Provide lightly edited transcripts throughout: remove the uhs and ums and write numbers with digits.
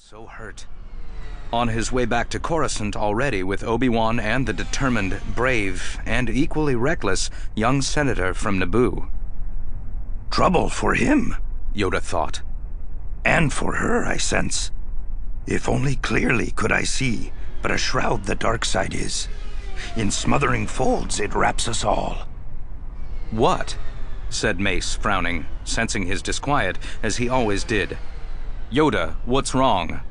so hurt. On his way back to Coruscant already with Obi-Wan and the determined, brave, and equally reckless young senator from Naboo. Trouble for him, Yoda thought. and for her, I sense. If only clearly could I see, but a shroud the dark side is. In smothering folds it wraps us all. What? Said Mace, frowning, sensing his disquiet, as he always did. Yoda, what's wrong?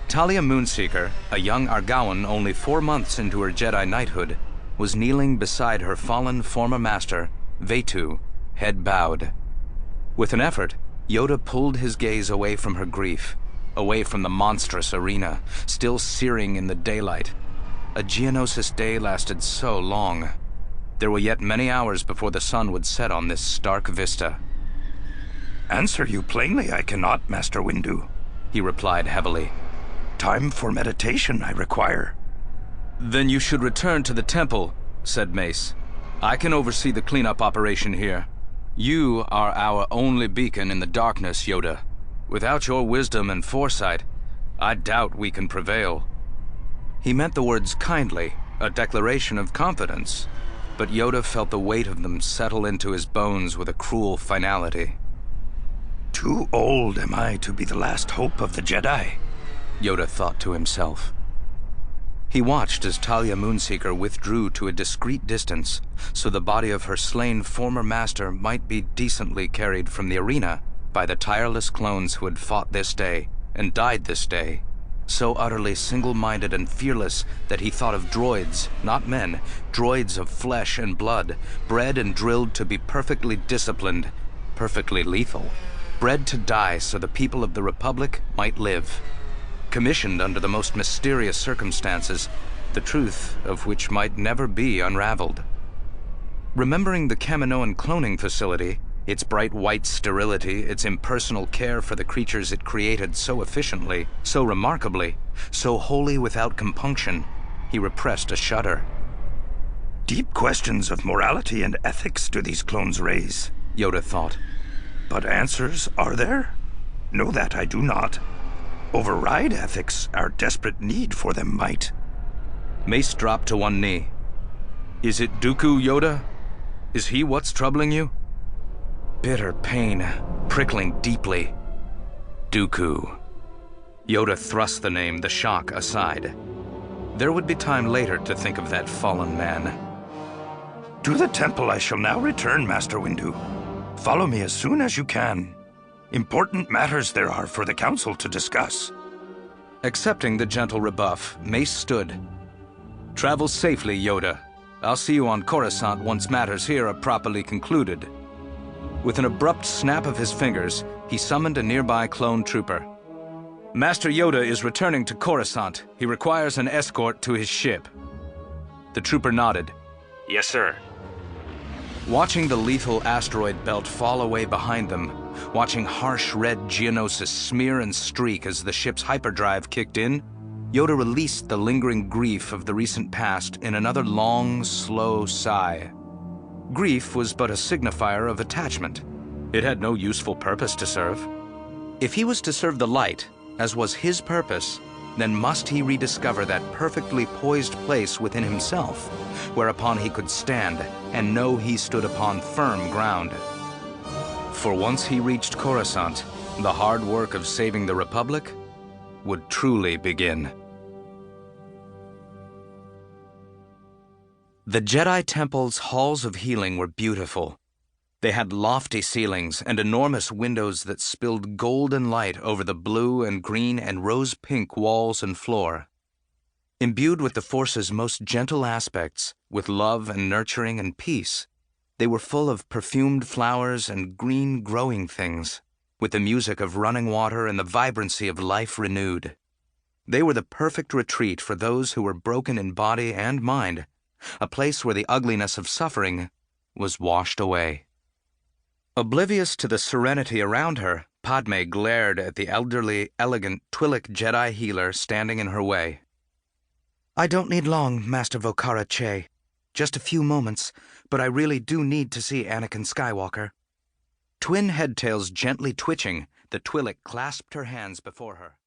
Talia Moonseeker, a young Argowan only 4 months into her Jedi knighthood, was kneeling beside her fallen former master, Vetu, head bowed. With an effort, Yoda pulled his gaze away from her grief, away from the monstrous arena, still searing in the daylight. A Geonosis day lasted so long. There were yet many hours before the sun would set on this stark vista. Answer you plainly I cannot, Master Windu, He replied heavily. Time for meditation I require. Then you should return to the temple, said Mace. I can oversee the cleanup operation here. You are our only beacon in the darkness, Yoda. Without your wisdom and foresight, I doubt we can prevail. He meant the words kindly, a declaration of confidence, but Yoda felt the weight of them settle into his bones with a cruel finality. Too old am I to be the last hope of the Jedi, Yoda thought to himself. He watched as Talia Moonseeker withdrew to a discreet distance, so the body of her slain former master might be decently carried from the arena by the tireless clones who had fought this day and died this day, so utterly single-minded and fearless that he thought of droids, not men, droids of flesh and blood, bred and drilled to be perfectly disciplined, perfectly lethal, bred to die so the people of the Republic might live. Commissioned under the most mysterious circumstances, the truth of which might never be unraveled. Remembering the Kaminoan cloning facility, its bright white sterility, its impersonal care for the creatures it created so efficiently, so remarkably, so wholly without compunction, he repressed a shudder. Deep questions of morality and ethics do these clones raise, Yoda thought. But answers are there? No, that I do not. Override ethics, our desperate need for them might. Mace dropped to one knee. Is it Dooku, Yoda? Is he what's troubling you? Bitter pain, prickling deeply. Dooku. Yoda thrust the name, the shock, aside. There would be time later to think of that fallen man. To the temple I shall now return, Master Windu. Follow me as soon as you can. Important matters there are for the Council to discuss. Accepting the gentle rebuff, Mace stood. Travel safely, Yoda. I'll see you on Coruscant once matters here are properly concluded. With an abrupt snap of his fingers, he summoned a nearby clone trooper. Master Yoda is returning to Coruscant. He requires an escort to his ship. The trooper nodded. Yes, sir. Watching the lethal asteroid belt fall away behind them, watching harsh red Geonosis smear and streak as the ship's hyperdrive kicked in, Yoda released the lingering grief of the recent past in another long, slow sigh. Grief was but a signifier of attachment. It had no useful purpose to serve. If he was to serve the light, as was his purpose, then must he rediscover that perfectly poised place within himself, whereupon he could stand and know he stood upon firm ground. For once he reached Coruscant, the hard work of saving the Republic would truly begin. The Jedi Temple's halls of healing were beautiful. They had lofty ceilings and enormous windows that spilled golden light over the blue and green and rose-pink walls and floor. Imbued with the Force's most gentle aspects, with love and nurturing and peace, they were full of perfumed flowers and green growing things, with the music of running water and the vibrancy of life renewed. They were the perfect retreat for those who were broken in body and mind, a place where the ugliness of suffering was washed away. Oblivious to the serenity around her, Padme glared at the elderly, elegant Twi'lek Jedi healer standing in her way. I don't need long, Master Vokara Che. Just a few moments, but I really do need to see Anakin Skywalker. Twin headtails gently twitching, the Twi'lek clasped her hands before her.